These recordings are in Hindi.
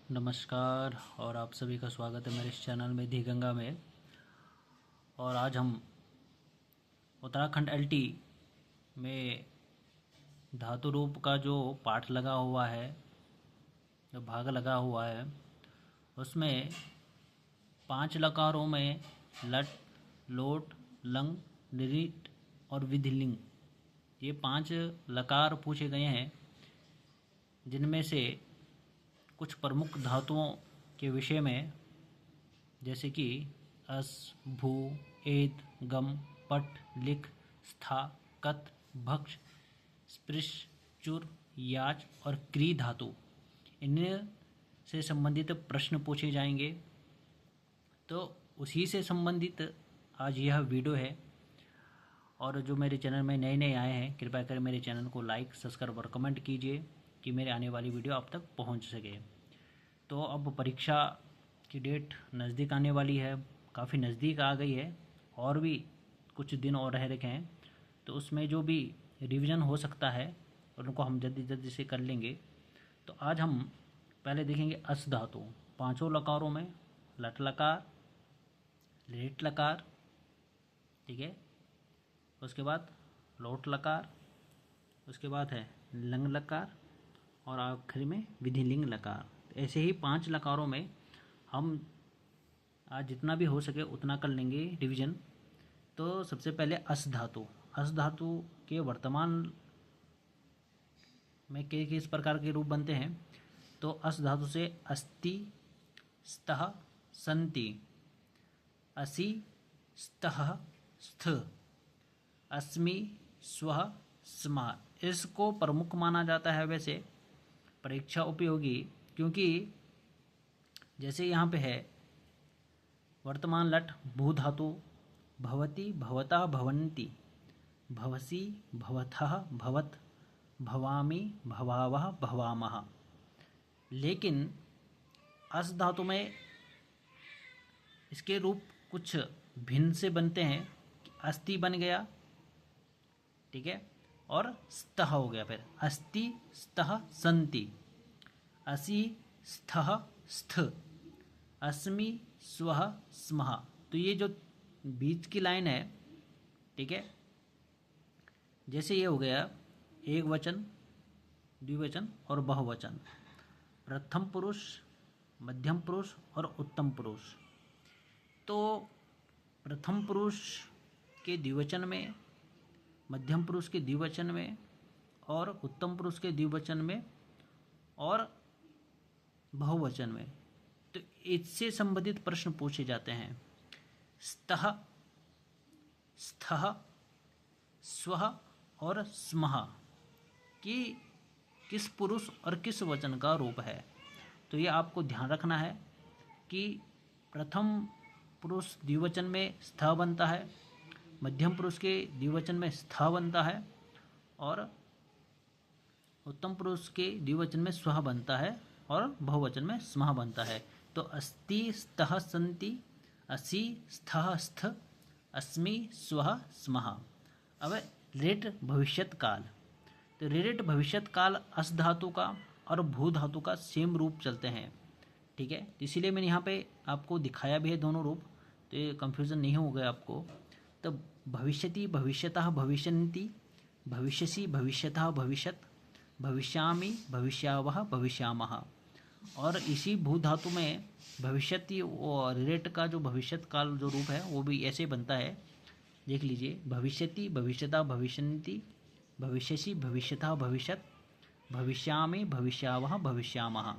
नमस्कार और आप सभी का स्वागत है मेरे इस चैनल में धी गंगा में। और आज हम उत्तराखंड एलटी में धातु रूप का जो पाठ लगा हुआ है, जो भाग लगा हुआ है, उसमें 5 लकारों में लट, लोट, लंग, निरीट और विधिलिंग, ये 5 लकार पूछे गए हैं, जिनमें से कुछ प्रमुख धातुओं के विषय में, जैसे कि अस, भू, एत, गम, पट, लिख, स्था, कत, भक्ष, स्पृश, चुर, याच और क्री धातु, इनसे से संबंधित प्रश्न पूछे जाएंगे। तो उसी से संबंधित आज यह वीडियो है। और जो मेरे चैनल में नए नए आए हैं, कृपया कर मेरे चैनल को लाइक, सब्सक्राइब और कमेंट कीजिए कि मेरे आने वाली वीडियो आप तक पहुंच सके। तो अब परीक्षा की डेट नज़दीक आने वाली है, काफ़ी नज़दीक आ गई है, और भी कुछ दिन और रह रखे हैं। तो उसमें जो भी रिवीजन हो सकता है उनको हम जल्दी जल्दी से कर लेंगे। तो आज हम पहले देखेंगे अस धातु, 5 लकारों में लट लकार, लिट लकार, ठीक है, उसके बाद लोट लकार, उसके बाद है लंग लकार और आखिरी में विधिलिंग लकार। ऐसे ही 5 लकारों में हम आज जितना भी हो सके उतना कर लेंगे डिवीजन। तो सबसे पहले अस धातु। अस धातु के वर्तमान में किस प्रकार के रूप बनते हैं? तो अस धातु से अस्ति, स्तः, संति, असि, स्तः, स्थ, अस्मि, स्वः, स्मः, इसको प्रमुख माना जाता है वैसे परीक्षा उपयोगी, क्योंकि जैसे यहाँ पे है वर्तमान लट भू धातु, भवति, भवता, भवन्ति, भवसि, भवथः, भवत्, भवामि, भवावः, भवामः। लेकिन अस धातु में इसके रूप कुछ भिन्न से बनते हैं। अस्ति बन गया, ठीक है, और स्तः हो गया, फिर अस्ति, स्तः, संति, असि, स्थः, स्थ, अस्मि, स्वः, स्मः। तो ये जो बीच की लाइन है, ठीक है, जैसे ये हो गया एक वचन, द्विवचन और बहुवचन, प्रथम पुरुष, मध्यम पुरुष और उत्तम पुरुष। तो प्रथम पुरुष के द्विवचन में, मध्यम पुरुष के द्विवचन में और उत्तम पुरुष के द्विवचन में और बहुवचन में, तो इससे संबंधित प्रश्न पूछे जाते हैं। स्तः, स्थः, स्वः और स्मः कि किस पुरुष और किस वचन का रूप है। तो ये आपको ध्यान रखना है कि प्रथम पुरुष द्विवचन में स्थ बनता है, मध्यम पुरुष के द्विवचन में स्थ बनता है और उत्तम पुरुष के द्विवचन में स्वः बनता है और बहुवचन में स्मः बनता है। तो अस्ति, स्तः, संति, असि, स्थः, स्थ, अस्मि, स्वः, स्मः। अब रिट भविष्यत काल। तो रिट भविष्यत काल अस धातु का और भू धातु का सेम रूप चलते हैं, ठीक है। तो इसीलिए मैंने यहाँ पे आपको दिखाया भी है दोनों रूप, तो ये कन्फ्यूज़न नहीं हो गया आपको। तो भविष्यति, भविष्यतः, भविष्यन्ति, भविष्यसि, भविष्यतः, भविष्यत, भविष्यामि, भविष्यावः, भविष्यामः। और इसी भू धातु में भविष्यति और रिट का जो भविष्यत काल जो रूप है वो भी ऐसे बनता है, देख लीजिए। भविष्यति, भविष्यतः, भविष्यन्ति, भविष्यसि, भविष्यतः, भविष्यत, भविष्यामि, भविष्यावः, भविष्यामः।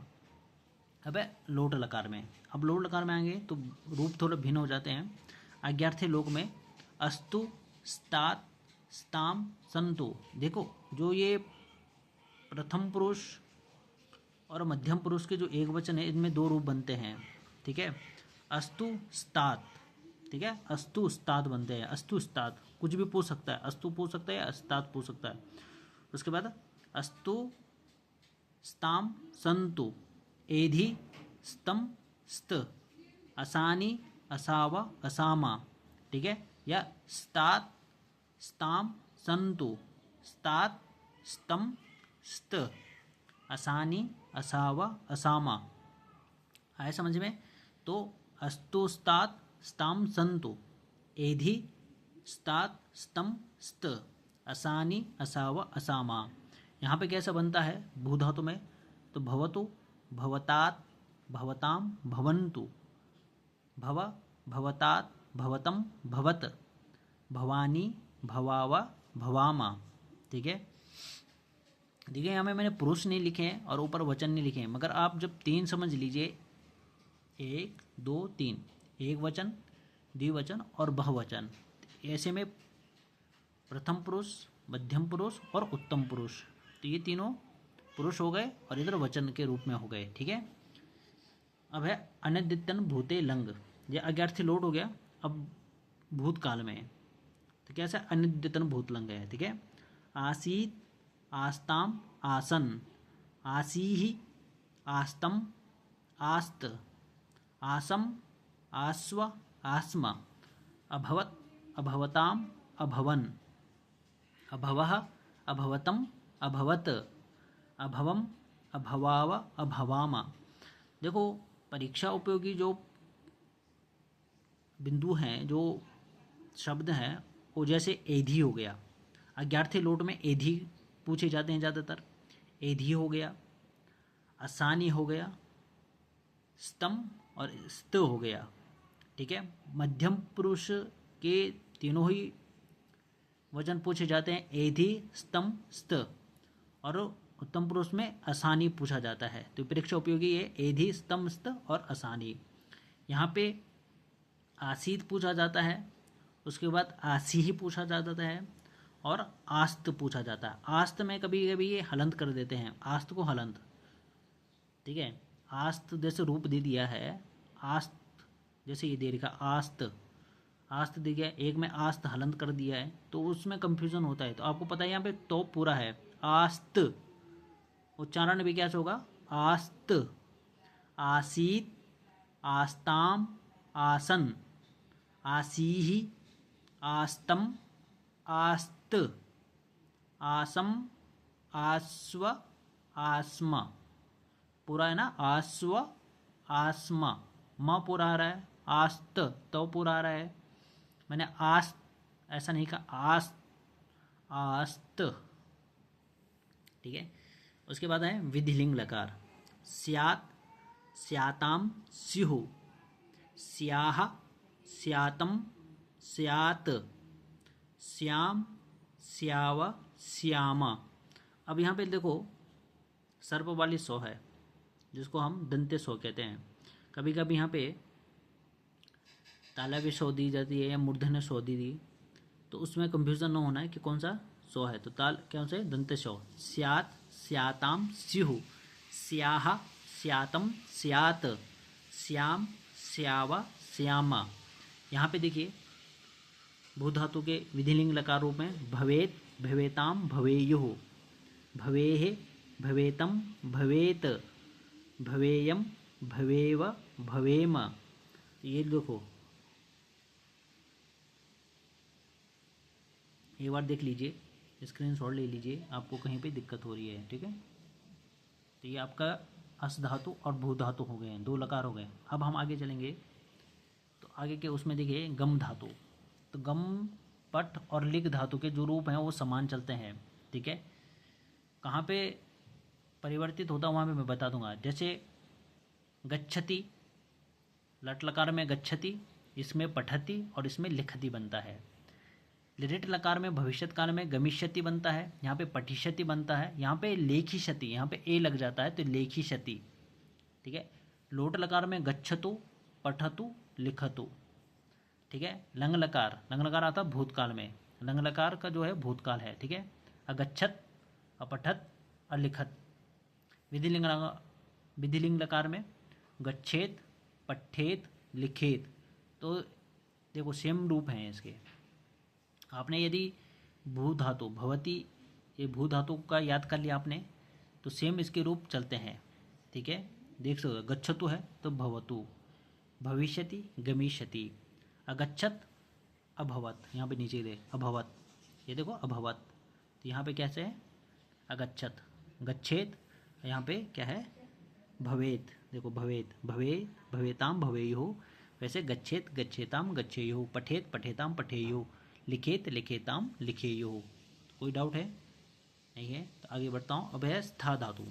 अब लोट लकार में, अब लोट लकार में आएंगे तो रूप थोड़े भिन्न हो जाते हैं। आज्ञार्थी लोक में अस्तु, स्तात, स्ताम, संतु। देखो जो ये प्रथम पुरुष और मध्यम पुरुष के जो एक वचन है, इनमें 2 रूप बनते हैं, ठीक है। अस्तु, स्तात, ठीक है, अस्तु, स्तात बनते हैं। अस्तु, स्तात कुछ भी पूछ सकता है, अस्तु पूछ सकता है या स्तात पूछ सकता है। उसके बाद अस्तु, स्ताम, संतु, एधि, स्तम, स्त, असानी, असावा, असामा, ठीक है, या स्तात, स्ताम, संतु, स्तात, स्तम, स्त, असानी, असावा, असामा। आया समझ में? तो अस्तु स्तात स्ताम संतु, एधि स्तात स्तम स्त, असानी असाव असामा। यहाँ पे कैसा बनता है भू धातु में? तो भवतु भवतात भवताम भवन्तु, भव भवतात भवतम भवत, भवानी भवाव भवामा। ठीक है, देखिए यहाँ में मैंने पुरुष नहीं लिखे हैं और ऊपर वचन नहीं लिखे हैं, मगर आप जब 3 समझ लीजिए, 1 2 3, एक वचन, द्विवचन और बहुवचन, ऐसे में प्रथम पुरुष, मध्यम पुरुष और उत्तम पुरुष, तो ये तीनों पुरुष हो गए और इधर वचन के रूप में हो गए। ठीक है, अब है अनिद्यतन भूते लंग, ये अज्ञार्थी लोड हो गया, अब भूतकाल में है, तो कैसा अनिद्यतन भूतलंग है। ठीक है, आसीत आस्ताम आसन, आसीहि आस्तम आस्त, आसम आस्व आस्म, अभवत अभवताम अभवन, अभवः अभवतम अभवत, अभवम अभवाव अभवाम। देखो परीक्षा उपयोगी जो बिंदु हैं, जो शब्द हैं, वो जैसे एधी हो गया, अज्ञार्थी लोट में एधी पूछे जाते हैं ज़्यादातर, एधी हो गया, आसानी हो गया, स्तम और स्त हो गया। ठीक है, मध्यम पुरुष के तीनों ही वचन पूछे जाते हैं, एधी स्तम स्त, और उत्तम पुरुष में आसानी पूछा जाता है। तो परीक्षा उपयोगी है एधी स्तम स्त और आसानी। यहाँ पे आसीत पूछा जाता है, उसके बाद आसी ही पूछा जाता है, और आस्त पूछा जाता है। आस्त में कभी कभी ये हलंत कर देते हैं, आस्त को हलंत। ठीक है, आस्त जैसे रूप दे दिया है, आस्त जैसे ये दे रखा आस्त, आस्त दे गया, एक में आस्त हलंत कर दिया है, तो उसमें कंफ्यूजन होता है। तो आपको पता है यहाँ पे तो पूरा है, आस्त, उच्चारण भी कैसे होगा, आस्त, आसीत, आस्ताम, आसन, आसीहि, आस्तम, आस्त, आसम, आस्व, आस्म, पूरा है ना, आस्व आस्म, म पूरा आ रहा है, आस्त तो पूरा आ रहा है, मैंने आस्त ऐसा नहीं कहा, आस्त आस्त। ठीक है, उसके बाद है विधिलिंग लकार, स्यात् स्याताम स्युः, स्याः स्यातम स्यात्, श्याम श्याव श्याम। अब यहाँ पे देखो सर्प वाली सौ है, जिसको हम दंते सौ कहते हैं। कभी कभी यहाँ पे ताला भी सौ दी जाती है या मूर्धन्य सौ दी, तो उसमें कंफ्यूजन न होना है कि कौन सा सौ है। तो ताल क्या से दंते सौ, स्यात् स्याताम स्युः, स्याः स्यातम स्यात्, श्याम श्याव श्याम। यहाँ पे देखिए भू धातु के विधिलिंग लकार रूप में भवेत भवेताम भवेयुः, भवेः भवेतम भवेत, भवेयम भवेव भवेम। ये देखो एक बार देख लीजिए, स्क्रीनशॉट ले लीजिए, आपको कहीं पे दिक्कत हो रही है। ठीक है, तो ये आपका अस धातु और भू धातु हो गए हैं, 2 लकार हो गए। अब हम आगे चलेंगे, तो आगे के उसमें देखिए गम धातु, तो गम पट और लिग धातु के जो रूप हैं वो समान चलते हैं। ठीक है, कहाँ पे परिवर्तित होता है वहाँ पे मैं बता दूंगा। जैसे गच्छति, लट लकार में गच्छति, इसमें पठति और इसमें लिखति बनता है। लिट लकार में भविष्यत काल में गमिष्यति बनता है, यहाँ पे पठिष्यति बनता है, यहाँ पे लेखिष्यति, यहाँ पे ए लग जाता है तो लेखिष्यति। ठीक है, लोट लकार में गच्छतु पठतु लिखतु। ठीक है, लंग लकार आता भूतकाल में, लंग लकार का जो है भूतकाल है। ठीक है, अगच्छत अपठत अलिखत। विधिलिंग लकार में गच्छेत पठेत लिखेत। तो देखो सेम रूप हैं इसके। आपने यदि भू धातु भवती, ये भू धातु का याद कर लिया आपने, तो सेम इसके रूप चलते हैं। ठीक है, देख सकते हो, गच्छतु है तो भवतु, भविष्यति गमिष्यति, अगच्छत अभवत, यहाँ पे नीचे दे अभवत, ये देखो अभवत, तो यहाँ पे कैसे है अगच्छत, गच्छेत, यहाँ पे क्या है भवेत, देखो भवेत, भवेताम भवेयुः, वैसे गच्छेत गच्छेताम गच्छेयुः, पठेत पठेताम पठेयुः, लिखेत लिखेताम लिखेयुः। कोई डाउट है? नहीं है तो आगे बढ़ता हूँ। अब है स्था धातु।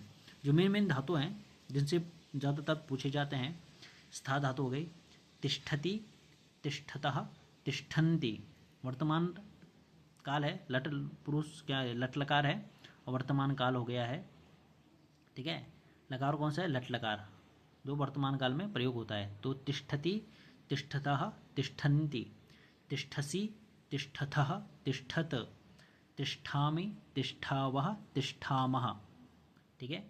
जो मेन मेन धातु हैं जिनसे ज़्यादातर पूछे जाते हैं, स्था धातु हो गई। तिष्ठति, तिष्ठतः, तिष्ठन्ति। वर्तमान काल है, लट पुरुष क्या है, लट लकार है और वर्तमान काल हो गया है। ठीक है, लकार कौन सा है? लट लकार, जो वर्तमान काल में प्रयोग होता है। तो तिष्ठति, तिष्ठतः, तिष्ठन्ति, तिष्ठसि, तिष्ठथः, तिष्ठत, तिष्ठामि, तिष्ठावः, तिष्ठामः। ठीक है।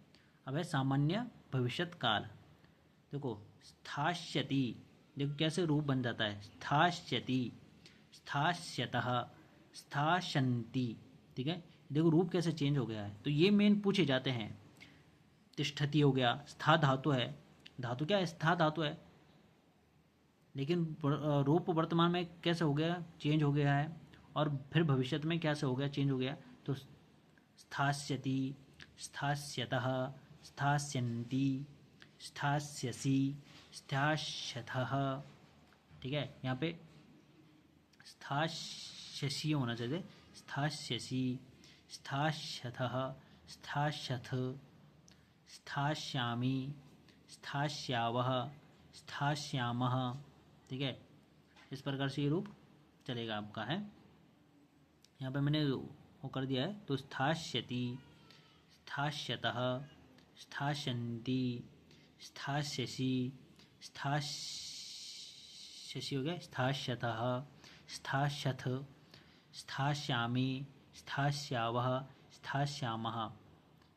अब है सामान्य भविष्यत काल। देखो स्थास्यति, देखो कैसे रूप बन जाता है, स्थास्यति, स्थास्यतः, स्थास्यन्ति। ठीक है, देखो रूप कैसे चेंज हो गया है। तो ये मेन पूछे जाते हैं। तिष्ठति हो गया, स्था धातु है, धातु क्या है? स्था धातु है, लेकिन रूप वर्तमान में कैसे हो गया? चेंज हो गया है। और फिर भविष्य में कैसे हो गया? चेंज हो गया। तो स्थास्यति, स्थास्यतः, स्थास्यन्ति, स्थास्यसि, स्थास्यथः। ठीक है, यहाँ पे स्थास्यसि होना चाहिए, स्थास्यसि, स्थास्यथः, स्थास्यथ, स्थास्यामि, स्थास्यावः, स्थास्यामः। ठीक है, इस प्रकार से ये रूप चलेगा आपका है। यहाँ पे मैंने वो कर दिया है। तो स्थास्यति, स्थास्यतः, स्थास्यन्ति, स्थास्यसि, स्थास्यसि हो गया, स्थास्यतः, स्थास्यथ, स्थास्यामि, स्थास्यावः, स्थास्यामः।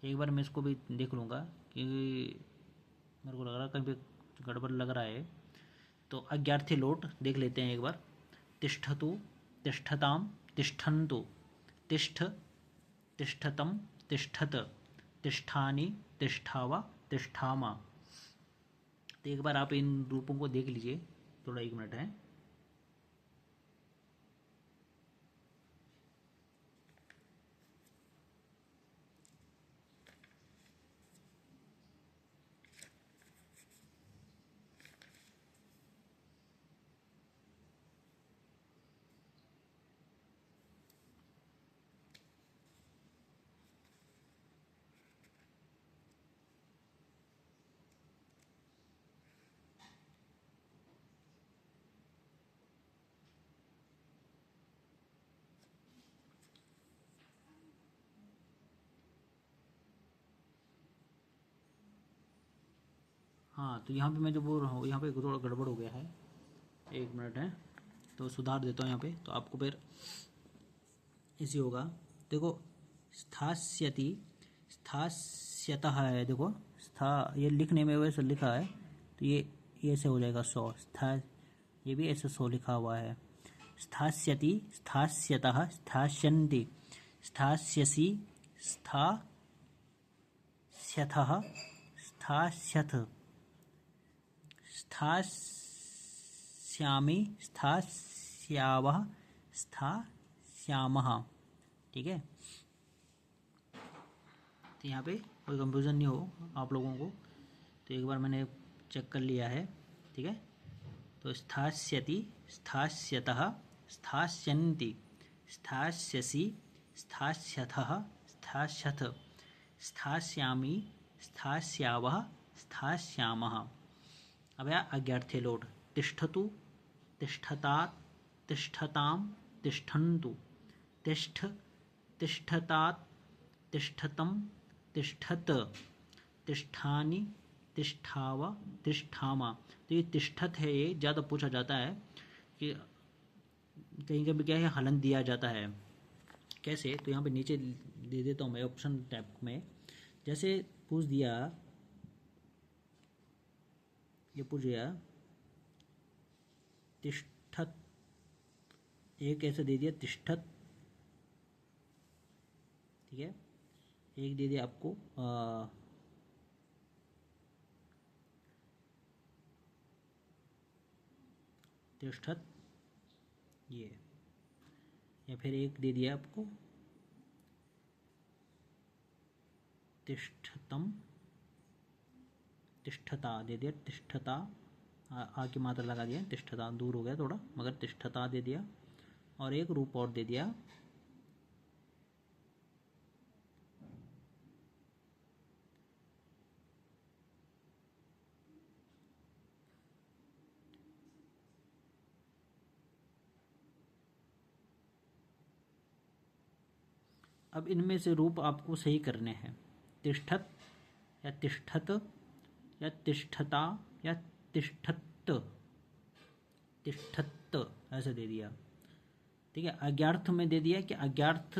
एक बार मैं इसको भी देख लूँगा क्योंकि मेरे को लग रहा कहीं पे गड़बड़ लग रहा है। तो अज्ञार्थी लोट देख लेते हैं एक बार। तिष्ठतु, तिष्ठताम, तिष्ठन्तु, तिष्ठ, तिष्ठतम, तिष्ठत, तिष्ठानि, तिष्ठावा, तिष्ठामा। तो एक बार आप इन रूपों को देख लीजिए, थोड़ा 1 मिनट है। हाँ, तो यहाँ पे मैं जो बोल रहा हूँ, यहाँ पे थोड़ा गड़बड़ हो गया है। 1 मिनट है, तो सुधार देता हूँ यहाँ पे, तो आपको फिर इसी होगा। देखो स्थास्यति, स्थास्यतः है, देखो स्था, ये लिखने में वैसे लिखा है तो ये ऐसे हो जाएगा 100। स्था, ये भी ऐसे 100 लिखा हुआ है। स्थास्यति, स्थास्यतः, स्थास्यन्ति, स्थास्यसि, स्थास्यथः, स्थास्यथ, स्थास्यामि, स्थास्यावः, स्थास्यामः। ठीक है, तो यहाँ पे कोई कंफ्यूजन नहीं हो आप लोगों को। तो एक बार मैंने चेक कर लिया है। ठीक है, तो स्थास्यति, स्थास्यतः, स्थास्यन्ति, स्थास्यसि, स्थास्यथः, स्थास्यथ, स्थास्यामि, स्थास्यावः, स्थास्यामः। अब या अज्ञार्थी लोट। तिष्ठतु, तिष्ठतात, तिष्ठताम, तिष्ठन्तु, तिष्ठ, तिष्ठतात, तिष्ठतम, तिष्ठत, तिष्ठानि, तिष्ठाव, तिष्ठामा। तो ये तिष्ठत है, ये ज़्यादा पूछा जाता है कि कहीं कभी क्या है हलन दिया जाता है। कैसे? तो यहाँ पे नीचे दे देता हूँ मैं ऑप्शन टैब में। जैसे पूछ दिया, ये पूछ गया तिष्ठत, एक ऐसे दे दिया तिष्ठत। ठीक है, एक दे दिया आपको तिष्ठत, ये, या फिर एक दे दिया आपको तिष्ठतम, तिष्ठता दे दिया, तिष्ठता आ की मात्रा लगा दिया, तिष्ठता दूर हो गया थोड़ा, मगर तिष्ठता दे दिया। और एक रूप और दे दिया, अब इनमें से रूप आपको सही करने हैं। तिष्ठत या तिष्ठत या तिष्ठता या तिष्ठत, तिष्ठत ऐसे दे दिया। ठीक है, अज्ञार्थ में दे दिया कि अज्ञार्थ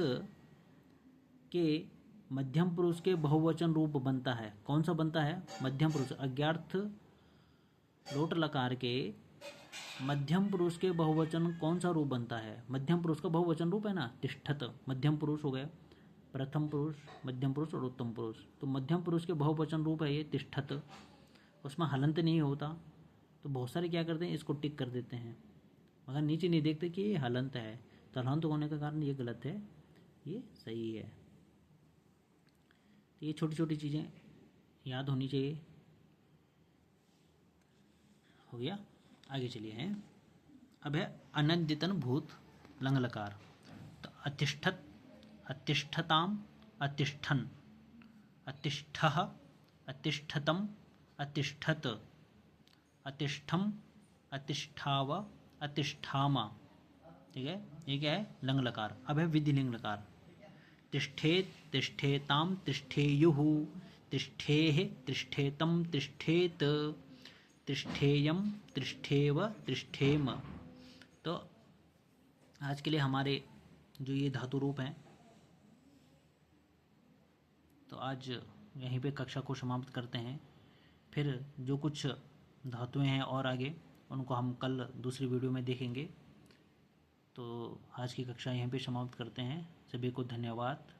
के मध्यम पुरुष के बहुवचन रूप बनता है। कौन सा बनता है? मध्यम पुरुष। अज्ञार्थ लोट लकार के मध्यम पुरुष के बहुवचन कौन सा रूप बनता है? मध्यम पुरुष का बहुवचन रूप है ना, तिष्ठत। मध्यम पुरुष हो गया, प्रथम पुरुष, मध्यम पुरुष और उत्तम पुरुष। तो मध्यम पुरुष के बहुवचन रूप है ये तिष्ठत। उसमें हलंत नहीं होता, तो बहुत सारे क्या करते हैं, इसको टिक कर देते हैं, मगर नीचे नहीं देखते कि ये हलंत है। तो हलंत होने के कारण ये गलत है, ये सही है। तो ये छोटी छोटी चीज़ें याद होनी चाहिए। हो गया, आगे चलिए हैं। अब है अनद्यतन भूत लंग लकार। तो अतिष्ठत, अतिष्ठताम, अतिष्ठन, अतिष्ठः, अतिष्ठतम, अतिष्ठत, अतिष्ठम, अतिष्ठाव, अतिष्ठामा। ठीक है, ये क्या है? लंग लकार। अब है विधिलिंग लकार। तिष्ठेत, तिष्ठेताम, तिष्ठेयुः, तिष्ठेः, तिष्ठेतम, तिष्ठेत, तिष्ठेयम, तिष्ठेव, तिष्ठेम। तो आज के लिए हमारे जो ये धातु रूप हैं, तो आज यहीं पे कक्षा को समाप्त करते हैं। फिर जो कुछ धातुएं हैं और आगे, उनको हम कल दूसरी वीडियो में देखेंगे। तो आज की कक्षा यहीं पे समाप्त करते हैं। सभी को धन्यवाद।